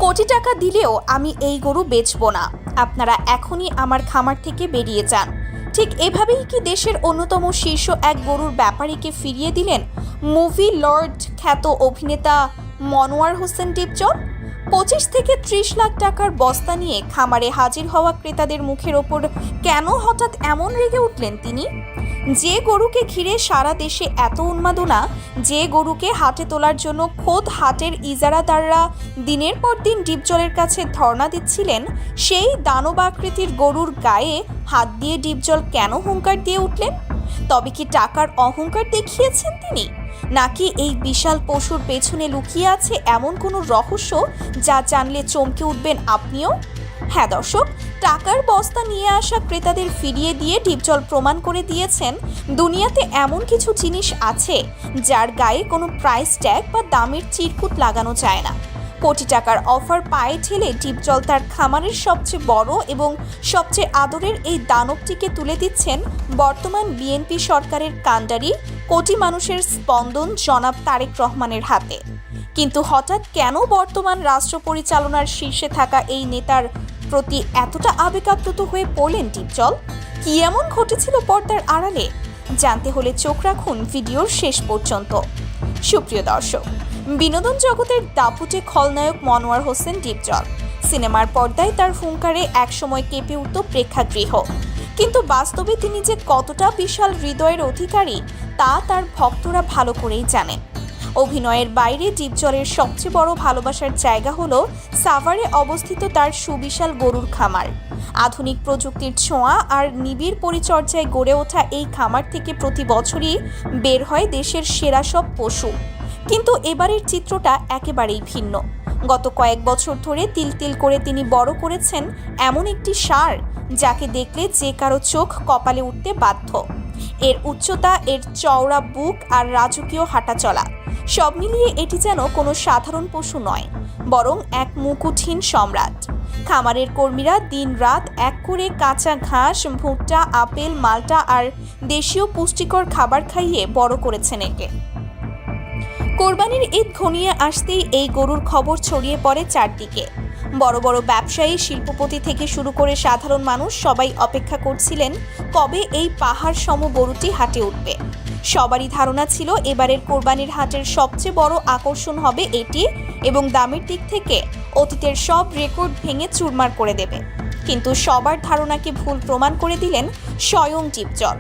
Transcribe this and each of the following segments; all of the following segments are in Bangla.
কোটি টাকা দিলেও আমি এই গরু বেচবো না, আপনারা এখনই আমার খামার থেকে বেরিয়ে যান। ঠিক এভাবেই কি দেশের অন্যতম শীর্ষ এক গরুর ব্যাপারীকে ফিরিয়ে দিলেন মুভি লর্ড খ্যাত অভিনেতা মনোয়ার হোসেন ডিপজল? 25 থেকে 30 লাখ টাকার বস্তা নিয়ে খামারে হাজির হওয়া ক্রেতাদের মুখের ওপর কেন হঠাৎ এমন রেগে উঠলেন তিনি? যে গরুকে ঘিরে সারা দেশে এত উন্মাদনা, যে গরুকে হাটে তোলার জন্য খোদ হাটের ইজারাদাররা দিনের পর দিন ডিপজলের কাছে ধর্ণা দিচ্ছিলেন, সেই দানব আকৃতির গরুর গায়ে হাত দিয়ে ডিপজল কেন হুঙ্কার দিয়ে উঠলেন? তবে কি টাকার অহংকার দেখিয়েছেন তিনি, নাকি এই বিশাল পশুর পেছনে লুকিয়ে আছে এমন কোনো রহস্য যা জানলে চমকে উঠবেন আপনিও? হ্যাঁ দর্শক, টাকার বস্তা নিয়ে আসা ক্রেতাদের ফিরিয়ে দিয়ে ডিপজল প্রমাণ করে দিয়েছেন দুনিয়াতে এমন কিছু জিনিস আছে যার গায়ে কোনো প্রাইস ট্যাগ বা দামের চিরকুট লাগানো যায় না। কোটি টাকার অফার পায়ে ঠেলে ডিপজল তার খামারের সবচেয়ে বড় এবং সবচেয়ে আদরের এই দানবটিকে তুলে দিচ্ছেন বর্তমান বিএনপি সরকারের কাণ্ডারি, কোটি মানুষের স্পন্দন জনাব তারেক রহমানের হাতে। কিন্তু হঠাৎ কেন বর্তমান রাষ্ট্র পরিচালনার শীর্ষে থাকা এই নেতার প্রতি এতটা আবেগাপ্লুত হয়ে পড়লেন ডিপজল? কি এমন ঘটেছিল পর্দার আড়ালে? জানতে হলে চোখ রাখুন ভিডিওর শেষ পর্যন্ত। সুপ্রিয় দর্শক, বিনোদন জগতের দাপুটে খলনায়ক মনোয়ার হোসেন ডিপজল সিনেমার পর্দায় তার হুঙ্কারে একসময় কেঁপে উঠত প্রেক্ষাগৃহ, কিন্তু বাস্তবে তিনি যে কতটা বিশাল হৃদয়ের অধিকারী তা তার ভক্তরা ভালো করেই জানেন। অভিনয়ের বাইরে ডিপজলের সবচেয়ে বড় ভালোবাসার জায়গা হলো সাভারে অবস্থিত তার সুবিশাল গরুর খামার। আধুনিক প্রযুক্তির ছোঁয়া আর নিবিড় পরিচর্যায় গড়ে ওঠা এই খামার থেকে প্রতি বছরই বের হয় দেশের সেরা সব পশু। কিন্তু এবারের চিত্রটা একেবারেই ভিন্ন। গত কয়েক বছর ধরে তিল তিল করে তিনি বড় করেছেন এমন একটি ষাঁড় যাকে দেখলে যে কারো চোখ কপালে উঠতে বাধ্য। এর উচ্চতা, এর চওড়া বুক আর রাজকীয় হাঁটাচলা, সব মিলিয়ে এটি যেন কোনো সাধারণ পশু নয়, বরং এক মুকুটহীন সম্রাট। খামারের কর্মীরা দিন-রাত এক করে কাঁচা ঘাস, ভুট্টা, আপেল, মাল্টা আর দেশীয় পুষ্টিকর খাবার খাইয়ে বড় করেছেন একে। কোরবানির ঈদ ঘনিয়ে আসতেই এই গরুর খবর ছড়িয়ে পড়ে চারদিকে। বড় বড় ব্যবসায়ী, শিল্পপতি থেকে শুরু করে সাধারণ মানুষ সবাই অপেক্ষা করছিলেন কবে এই পাহাড় সম গরুটি হাটে উঠবে। সবারই ধারণা ছিল এবারের কোরবানির হাটের সবচেয়ে বড় আকর্ষণ হবে এটি এবং দামের দিক থেকে অতীতের সব রেকর্ড ভেঙে চুরমার করে দেবে। কিন্তু সবার ধারণাকে ভুল প্রমাণ করে দিলেন স্বয়ং ডিপজল।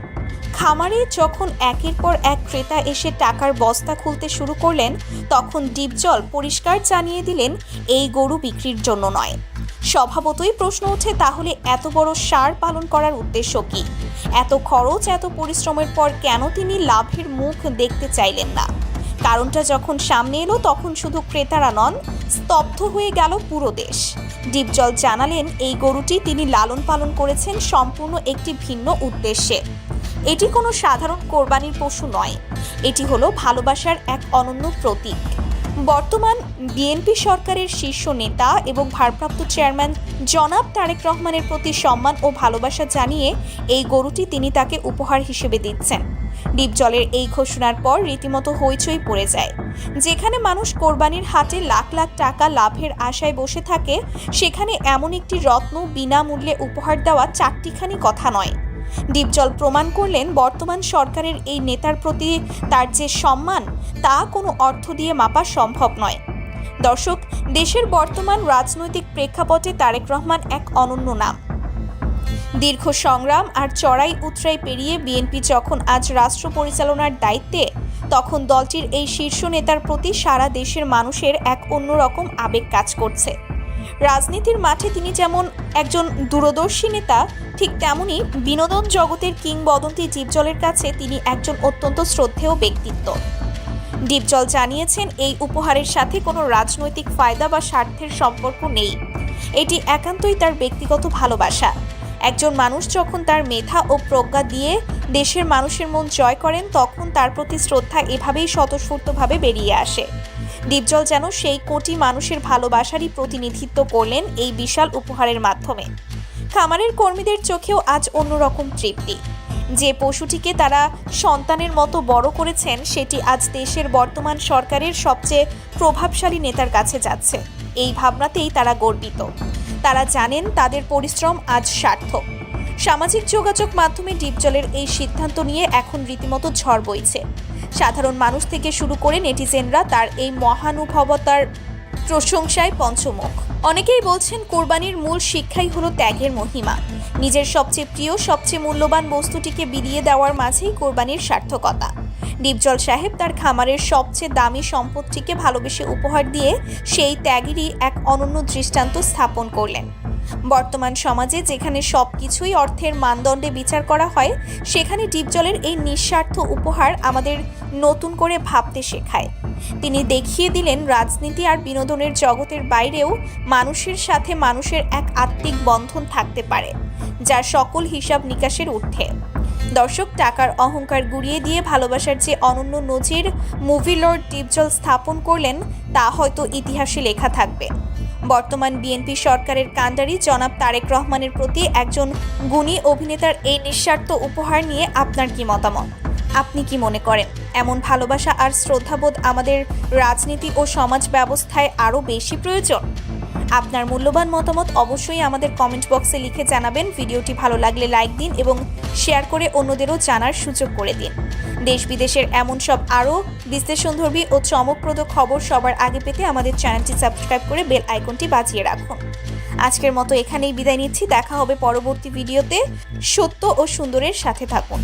খামারে যখন একের পর এক ক্রেতা এসে টাকার বস্তা খুলতে শুরু করলেন, তখন ডিপজল পরিষ্কার জানিয়ে দিলেন এই গরু বিক্রির জন্য নয়। স্বভাবতই প্রশ্ন ওঠে, তাহলে এত বড় ষাঁড় পালন করার উদ্দেশ্য কি? এত খরচ, এত পরিশ্রমের পর কেন তিনি লাভের মুখ দেখতে চাইলেন না? কারণটা যখন সামনে এলো তখন শুধু ক্রেতারা নন, স্তব্ধ হয়ে গেল পুরো দেশ। ডিপজল জানালেন এই গরুটি তিনি লালন পালন করেছেন সম্পূর্ণ একটি ভিন্ন উদ্দেশ্যে। এটি কোনো সাধারণ কোরবানির পশু নয়, এটি হলো ভালোবাসার এক অনন্য প্রতীক। বর্তমান বিএনপি সরকারের শীর্ষ নেতা এবং ভারপ্রাপ্ত চেয়ারম্যান জনাব তারেক রহমানের প্রতি সম্মান ও ভালোবাসা জানিয়ে এই গরুটি তিনি তাকে উপহার হিসেবে দিচ্ছেন। ডিপজলের এই ঘোষণার পর রীতিমতো হইচই পড়ে যায়। যেখানে মানুষ কোরবানির হাটে লাখ লাখ টাকা লাভের আশায় বসে থাকে, সেখানে এমন একটি রত্ন বিনামূল্যে উপহার দেওয়া চারটিখানি কথা নয়। ডিপজল প্রমাণ করলেন বর্তমান সরকারের এই নেতার প্রতি তার যে সম্মান তা কোনো অর্থ দিয়ে মাপা সম্ভব নয়। দর্শক, দেশের বর্তমান রাজনৈতিক প্রেক্ষাপটে তারেক রহমান এক অনন্য নাম। দীর্ঘ সংগ্রাম আর চড়াই উতরাই পেরিয়ে বিএনপি যখন আজ রাষ্ট্র পরিচালনার দায়িত্বে, তখন দলটির এই শীর্ষ নেতার প্রতি সারা দেশের মানুষের এক অন্যরকম আবেগ কাজ করছে। রাজনীতির মাঠে তিনি যেমন একজন দূরদর্শী নেতা, ঠিক তেমনি বিনোদন জগতের কিংবদন্তি ডিপজলের কাছে তিনি একজন অত্যন্ত শ্রদ্ধেয় ব্যক্তিত্ব। ডিপজল জানিয়েছেন এই উপহারের সাথে কোনো রাজনৈতিক ফায়দা বা স্বার্থের সম্পর্ক নেই, এটি একান্তই তার ব্যক্তিগত ভালোবাসা। একজন মানুষ যখন তার মেধা ও প্রজ্ঞা দিয়ে দেশের মানুষের মন জয় করেন, তখন তার প্রতি শ্রদ্ধা এভাবেই স্বতঃস্ফূর্তভাবে বেরিয়ে আসে। ডিপজল যেন সেই কোটি মানুষের ভালোবাসারই প্রতিনিধিত্ব করলেন এই বিশাল উপহারের মাধ্যমে। খামারের কর্মীদের চোখেও আজ অন্যরকম তৃপ্তি। যে পশুটিকে তারা সন্তানের মতো বড় করেছেন, সেটি আজ দেশের বর্তমান সরকারের সবচেয়ে প্রভাবশালী নেতার কাছে যাচ্ছে। এই ভাবনাতেই তারা গর্বিত। তারা জানেন তাদের পরিশ্রম আজ সার্থক। সামাজিক যোগাযোগ মাধ্যমে ডিপজলের এই সিদ্ধান্ত নিয়ে এখন রীতিমতো ঝড় বইছে। সাধারণ মানুষ থেকে শুরু করে নেটিজেনরা তার এই মহানুভবতার প্রশংসায় পঞ্চমুখ। অনেকেই বলছেন কোরবানির মূল শিক্ষাই হলো ত্যাগের মহিমা। নিজের সবচেয়ে প্রিয়, সবচেয়ে মূল্যবান বস্তুটিকে বিলিয়ে দেওয়ার মাঝেই কোরবানির সার্থকতা। ডিপজল সাহেব তার খামারের সবচেয়ে দামি সম্পদটিকে ভালোবেসে উপহার দিয়ে সেই ত্যাগেরই এক অনন্য দৃষ্টান্ত স্থাপন করলেন। বর্তমান সমাজে যেখানে সবকিছুই অর্থের মানদণ্ডে বিচার করা হয়, সেখানে ডিপজলের এই নিঃস্বার্থ উপহার আমাদের নতুন করে ভাবতে শেখায়। তিনি দেখিয়ে দিলেন রাজনীতি আর বিনোদনের জগতের বাইরেও মানুষের সাথে মানুষের এক আত্মিক বন্ধন থাকতে পারে, যা সকল হিসাব নিকাশের ঊর্ধ্বে। দর্শক, টাকার অহংকার গুড়িয়ে দিয়ে ভালোবাসার যে অনন্য নজির মুভি লর্ড ডিপজল স্থাপন করলেন, তা হয়তো ইতিহাসে লেখা থাকবে। বর্তমান বিএনপি সরকারের কাণ্ডারি জনাব তারেক রহমানের প্রতি একজন গুণী অভিনেতার এই নিঃস্বার্থ উপহার নিয়ে আপনার কি মতামত? আপনি কি মনে করেন এমন ভালোবাসা আর শ্রদ্ধাবোধ আমাদের রাজনীতি ও সমাজ ব্যবস্থায় আরও বেশি প্রয়োজন? আপনার মূল্যবান মতামত অবশ্যই আমাদের কমেন্ট বক্সে লিখে জানাবেন। ভিডিওটি ভালো লাগলে লাইক দিন এবং শেয়ার করে অন্যদেরও জানার সুযোগ করে দিন। দেশ বিদেশের এমন সব আরও বিশ্লেষণধর্মী ও চমকপ্রদ খবর সবার আগে পেতে আমাদের চ্যানেলটি সাবস্ক্রাইব করে বেল আইকনটি বাজিয়ে রাখুন। আজকের মতো এখানেই বিদায় নিচ্ছি। দেখা হবে পরবর্তী ভিডিওতে। সত্য ও সুন্দরের সাথে থাকুন।